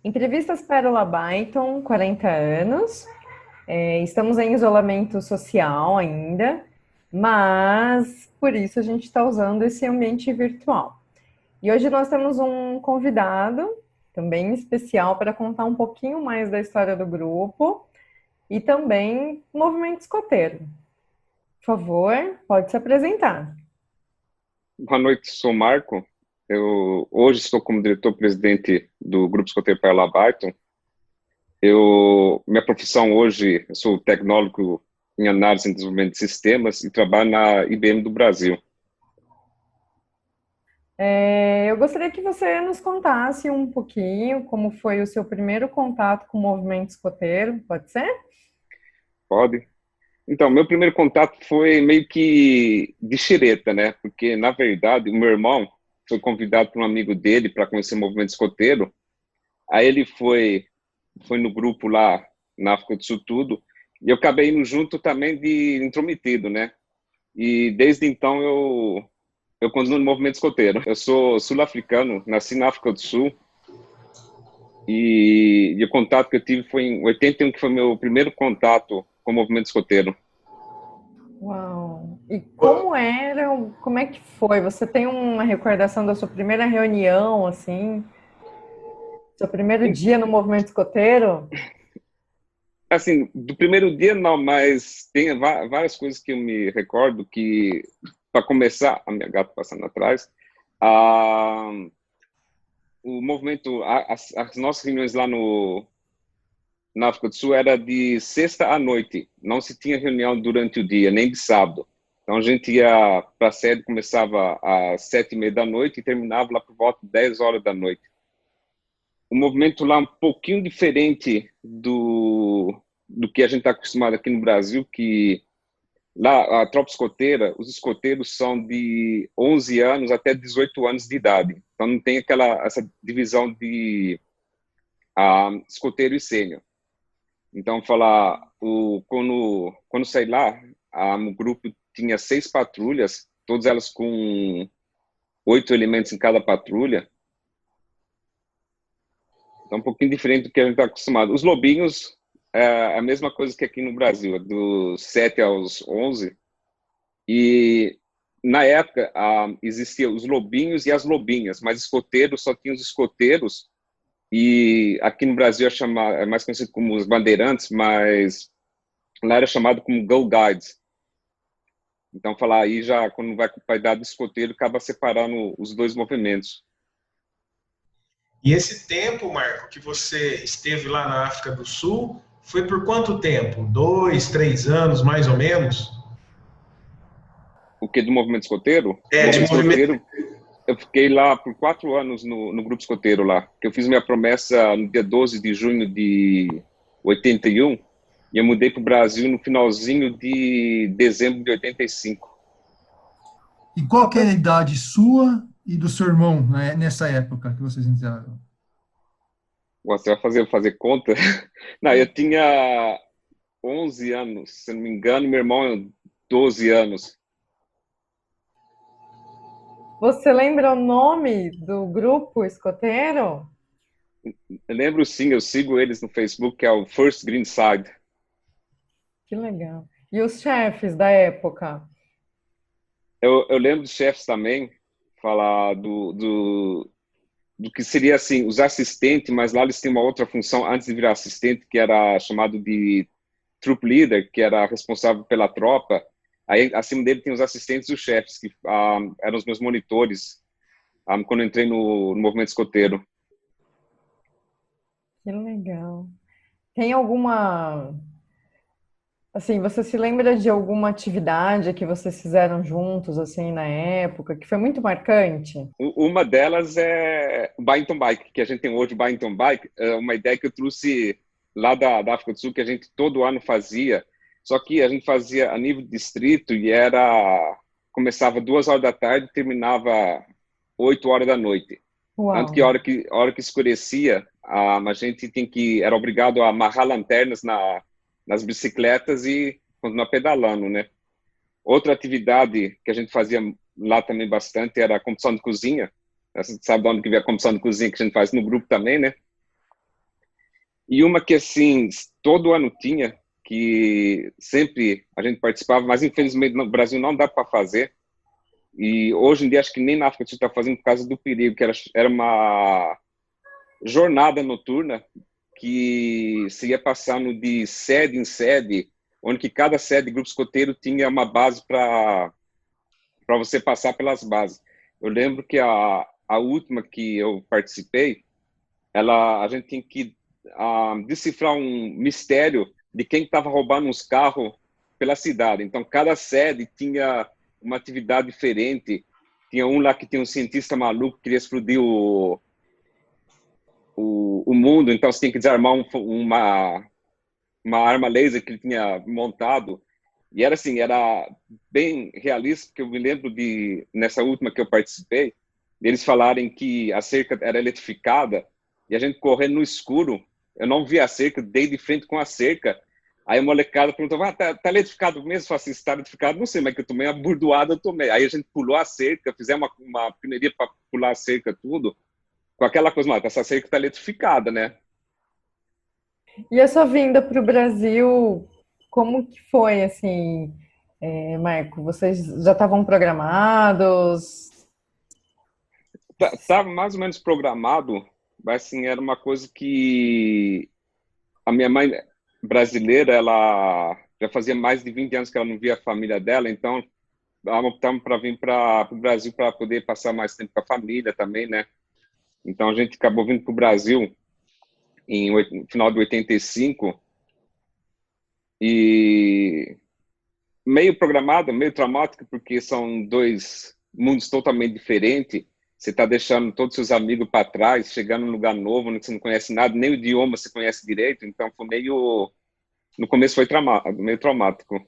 Entrevistas Pérola Byton, 40 anos. Estamos em isolamento social ainda, mas por isso a gente está usando esse ambiente virtual. E hoje nós temos um convidado, também especial, para contar um pouquinho mais da história do grupo e também do movimento escoteiro. Por favor, pode se apresentar. Boa noite, sou Marco. Eu hoje estou como diretor-presidente do Grupo Escoteiro Pérola Byton. Minha profissão hoje, eu sou tecnólogo em análise e desenvolvimento de sistemas e trabalho na IBM do Brasil. Eu gostaria que você nos contasse um pouquinho como foi o seu primeiro contato com o movimento escoteiro, pode ser? Pode? Então, meu primeiro contato foi meio que de xereta, né? Porque, na verdade, o meu irmão foi convidado por um amigo dele para conhecer o movimento escoteiro. Aí ele foi no grupo lá na África do Sul tudo, e eu acabei indo junto também de intrometido, né? E desde então eu continuo no movimento escoteiro. Eu sou sul-africano, nasci na África do Sul, e o contato que eu tive foi em 81, que foi meu primeiro contato com o movimento escoteiro. Uau! E como era, como é que foi? Você tem uma recordação da sua primeira reunião, assim? Seu primeiro dia no movimento escoteiro? Assim, do primeiro dia não, mas tem várias coisas que eu me recordo que, para começar, a minha gata passando atrás, o movimento, as nossas reuniões lá na África do Sul era de sexta à noite, não se tinha reunião durante o dia, nem de sábado. Então a gente ia para a sede, começava às 7:30 da noite e terminava lá por volta de 10 horas da noite. O movimento lá é um pouquinho diferente do que a gente está acostumado aqui no Brasil, que lá a tropa escoteira, os escoteiros são de 11 anos até 18 anos de idade. Então não tem essa divisão de escoteiro e sênior. Então, quando saí lá, o grupo tinha 6 patrulhas, todas elas com 8 elementos em cada patrulha. Então, um pouquinho diferente do que a gente está acostumado. Os lobinhos é a mesma coisa que aqui no Brasil, dos 7 aos 11. E, na época, existiam os lobinhos e as lobinhas, mas escoteiros só tinham os escoteiros. E aqui no Brasil é mais conhecido como os bandeirantes, mas lá era chamado como Go Guides. Então, falar aí já, quando vai com a idade do escoteiro, acaba separando os dois movimentos. E esse tempo, Marco, que você esteve lá na África do Sul, foi por quanto tempo? 2, 3 anos, mais ou menos? O que do movimento escoteiro? De movimento. Eu fiquei lá por 4 anos no grupo escoteiro lá. Eu fiz minha promessa no dia 12 de junho de 81 e eu mudei para o Brasil no finalzinho de dezembro de 85. E qual que é a idade sua e do seu irmão, né, nessa época que vocês entraram? Você vai fazer conta? Não, eu tinha 11 anos, se não me engano, meu irmão 12 anos. Você lembra o nome do grupo escoteiro? Eu lembro sim, eu sigo eles no Facebook, que é o First Green Side. Que legal. E os chefes da época? Eu lembro dos chefes também, falar do que seria assim, os assistentes, mas lá eles têm uma outra função antes de virar assistente, que era chamado de troop leader, que era responsável pela tropa. Aí, acima dele, tem os assistentes e os chefes, que eram os meus monitores quando eu entrei no movimento escoteiro. Que legal. Tem alguma... Assim, você se lembra de alguma atividade que vocês fizeram juntos, assim, na época, que foi muito marcante? Uma delas é o Byton Bike, que a gente tem hoje, o Byton Bike. É uma ideia que eu trouxe lá da África do Sul, que a gente todo ano fazia. Só que a gente fazia a nível de distrito e começava 2 horas da tarde e terminava 8 horas da noite. Uau. Tanto que a hora que escurecia, a gente era obrigado a amarrar lanternas nas bicicletas e continuar pedalando, né? Outra atividade que a gente fazia lá também bastante era a competição de cozinha. Você sabe de onde que vem a competição de cozinha que a gente faz no grupo também, né? E uma que, assim, todo ano tinha, que sempre a gente participava, mas infelizmente no Brasil não dá para fazer. E hoje em dia acho que nem na África do Sul está fazendo por causa do perigo, que era uma jornada noturna que se ia passando de sede em sede, onde que cada sede de grupo escoteiro tinha uma base para você passar pelas bases. Eu lembro que a última que eu participei, a gente tinha que decifrar um mistério de quem estava roubando uns carros pela cidade. Então, cada sede tinha uma atividade diferente. Tinha um lá que tinha um cientista maluco que queria explodir o mundo, então você tinha que desarmar uma arma laser que ele tinha montado. E era assim, era bem realista, porque eu me lembro nessa última que eu participei, eles falarem que a cerca era eletrificada e a gente correndo no escuro. Eu não via a cerca, dei de frente com a cerca. Aí a molecada perguntou, tá eletrificado mesmo? Eu falei assim, se tá eletrificado, não sei, mas que eu tomei uma burdoada, eu tomei. Aí a gente pulou a cerca, fizemos uma peneirinha para pular a cerca, tudo, com aquela coisa, mas essa cerca tá eletrificada, né? E a sua vinda para o Brasil, como que foi, assim, Marco? Vocês já estavam programados? Tava mais ou menos programado, mas assim, era uma coisa que a minha mãe brasileira, ela já fazia mais de 20 anos que ela não via a família dela, então optamos para vir para o Brasil para poder passar mais tempo com a família também, né? Então a gente acabou vindo para o Brasil no final de 85 e meio programado, meio traumático, porque são dois mundos totalmente diferentes. Você está deixando todos os seus amigos para trás, chegando num lugar novo, onde você não conhece nada, nem o idioma você conhece direito, então foi meio... No começo foi meio traumático.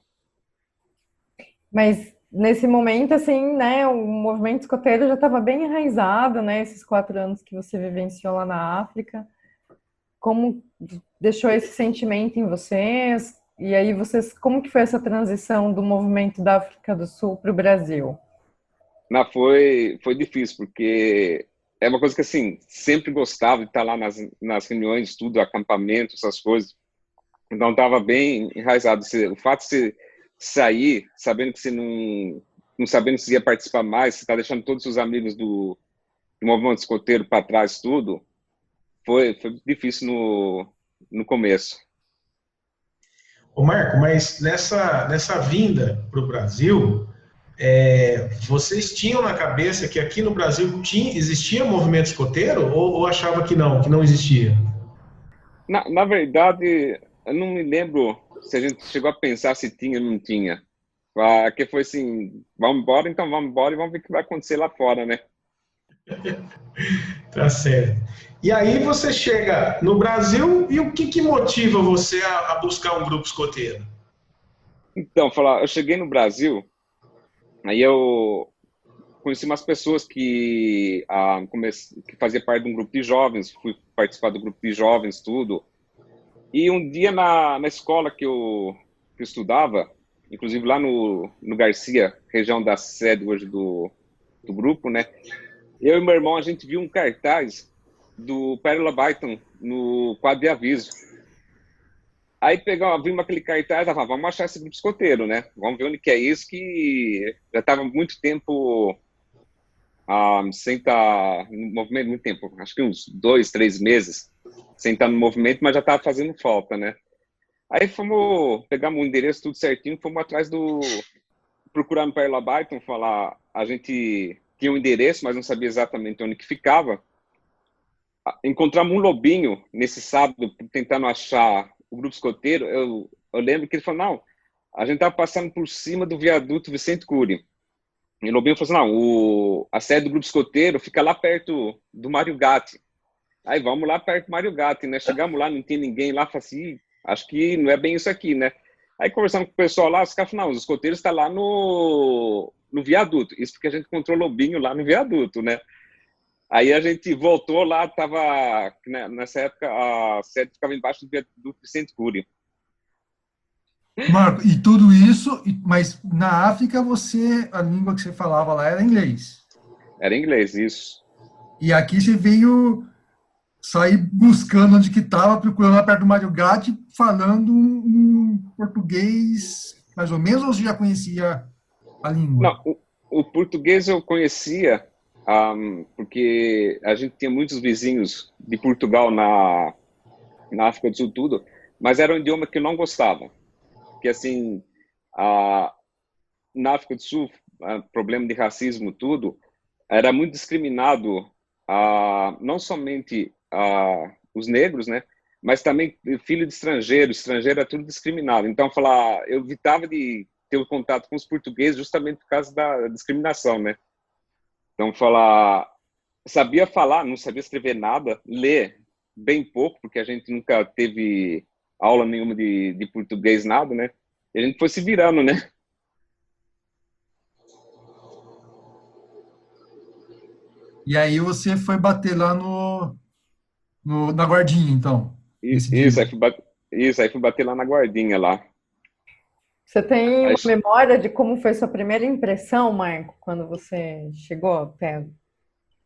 Mas nesse momento, assim, né, o movimento escoteiro já estava bem enraizado, né, esses 4 anos que você vivenciou lá na África. Como deixou esse sentimento em vocês? E aí como que foi essa transição do movimento da África do Sul para o Brasil? Não, foi difícil, porque é uma coisa que, assim, sempre gostava de estar lá nas reuniões, tudo, acampamento, essas coisas. Então, estava bem enraizado. O fato de você sair, sabendo que você não sabendo se ia participar mais, você está deixando todos os seus amigos do movimento escoteiro para trás, tudo, foi difícil no começo. Ô Marco, mas nessa vinda para o Brasil, vocês tinham na cabeça que aqui no Brasil existia movimento escoteiro ou achava que não existia? Na verdade, eu não me lembro se a gente chegou a pensar se tinha ou não tinha. Que foi assim, vamos embora, então vamos embora e vamos ver o que vai acontecer lá fora, né? Tá certo. E aí você chega no Brasil e o que motiva você a buscar um grupo escoteiro? Então, eu cheguei no Brasil, aí eu conheci umas pessoas que fazia parte de um grupo de jovens, fui participar do grupo de jovens, tudo. E um dia na escola que eu estudava, inclusive lá no Garcia, região da sede hoje do grupo, né? Eu e meu irmão, a gente viu um cartaz do Pérola Byton no quadro de aviso. Aí vimos aquele cartaz, vamos achar esse grupo escoteiro, né? Vamos ver onde que é isso, que já estava muito tempo sem estar no movimento, muito tempo, acho que uns 2, 3 meses sem estar no movimento, mas já estava fazendo falta, né? Aí pegamos o endereço tudo certinho, fomos atrás procurando para Pérola Byton, a gente tinha um endereço, mas não sabia exatamente onde que ficava. Encontramos um lobinho nesse sábado, tentando achar o grupo escoteiro. Eu lembro que ele falou, não, a gente estava passando por cima do viaduto Vicente Cury. E o lobinho falou assim, não, a sede do grupo escoteiro fica lá perto do Mário Gatti. Aí vamos lá perto do Mário Gatti, né? Chegamos lá, não tinha ninguém lá, falei assim, acho que não é bem isso aqui, né? Aí conversando com o pessoal lá, os caras falaram, não, os escoteiros estão lá no viaduto. Isso porque a gente encontrou o lobinho lá no viaduto, né? Aí a gente voltou lá, nessa época a sede ficava embaixo do viaduto Vicente Cury. Marco, e tudo isso, mas na África a língua que você falava lá era inglês. Era inglês, isso. E aqui você veio sair buscando onde que estava, procurando lá perto do Mário Gatti, falando um português mais ou menos, ou você já conhecia a língua? Não, o português eu conhecia, porque a gente tinha muitos vizinhos de Portugal na África do Sul, tudo, mas era um idioma que eu não gostava. Porque, assim, na África do Sul, problema de racismo, tudo, era muito discriminado, não somente os negros, né, mas também filho de estrangeiro era tudo discriminado. Então, eu evitava de ter o contato com os portugueses justamente por causa da discriminação, né. Então, sabia falar, não sabia escrever nada, ler bem pouco, porque a gente nunca teve aula nenhuma de português, nada, né, e a gente foi se virando, né. E aí você foi bater lá na guardinha, então, nesse dia. Aí fui bater lá na guardinha lá. Você tem Aí, uma memória de como foi sua primeira impressão, Marco, quando você chegou até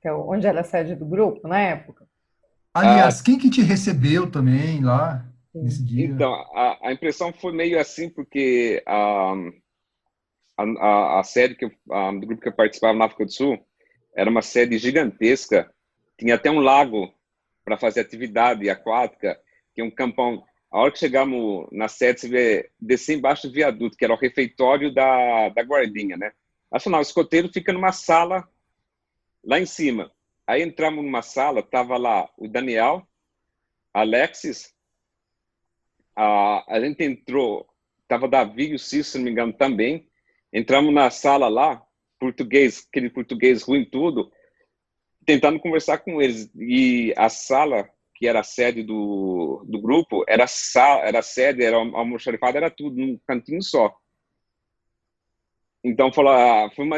onde era a sede do grupo, na época? Aliás, quem que te recebeu também lá nesse dia? então, a impressão foi meio assim, porque a sede do grupo que eu participava na África do Sul era uma sede gigantesca, tinha até um lago para fazer atividade aquática, tinha um campão. A hora que chegamos na sede, você vê descer embaixo do viaduto, que era o refeitório da guardinha, né? Afinal, o escoteiro fica numa sala lá em cima. Aí entramos numa sala, tava lá o Daniel, Alexis, a gente entrou, tava Davi e o Cícero, se não me engano, também. Entramos na sala lá, aquele português ruim tudo, tentando conversar com eles. E a sala, que era a sede do grupo, era almoxarifado, era tudo, num cantinho só. Então, foi uma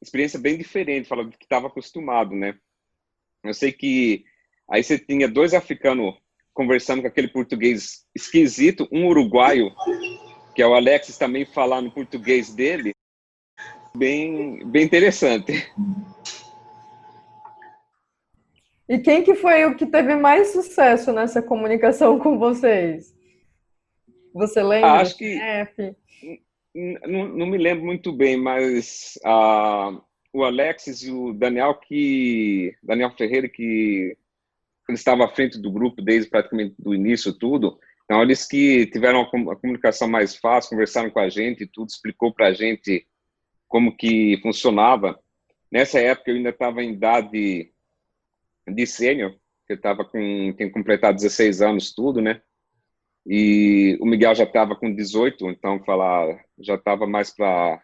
experiência bem diferente, do que estava acostumado, né? Eu sei que aí você tinha 2 africanos conversando com aquele português esquisito, um uruguaio, que é o Alexis, também falando português dele, bem interessante. E quem que foi o que teve mais sucesso nessa comunicação com vocês? Você lembra? Acho que não me lembro muito bem, mas o Alexis e o Daniel Ferreira, que ele estava à frente do grupo desde praticamente do início tudo, então eles que tiveram a comunicação mais fácil, conversaram com a gente e tudo, explicou para a gente como que funcionava. Nessa época eu ainda estava em idade de sênior, eu tinha completado 16 anos tudo, né? E o Miguel já estava com 18, então já estava mais para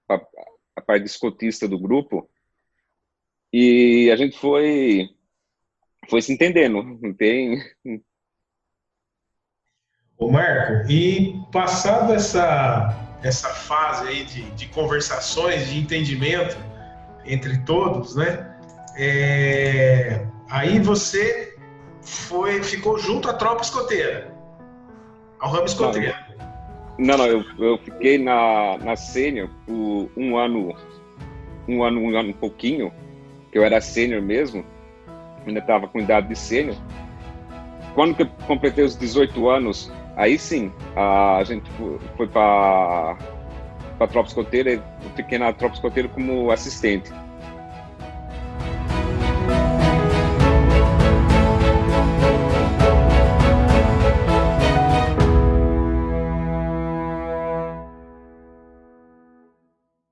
a parte de escotista do grupo. E a gente foi se entendendo, não tem... Ô Marco, e passado essa fase aí de conversações, de entendimento entre todos, né? Aí você ficou junto à tropa escoteira, ao ramo escoteiro. Não, eu fiquei na sênior por um ano e pouquinho, que eu era sênior mesmo, ainda estava com idade de sênior. Quando que eu completei os 18 anos, aí sim, a gente foi para a tropa escoteira, eu fiquei na tropa escoteira como assistente.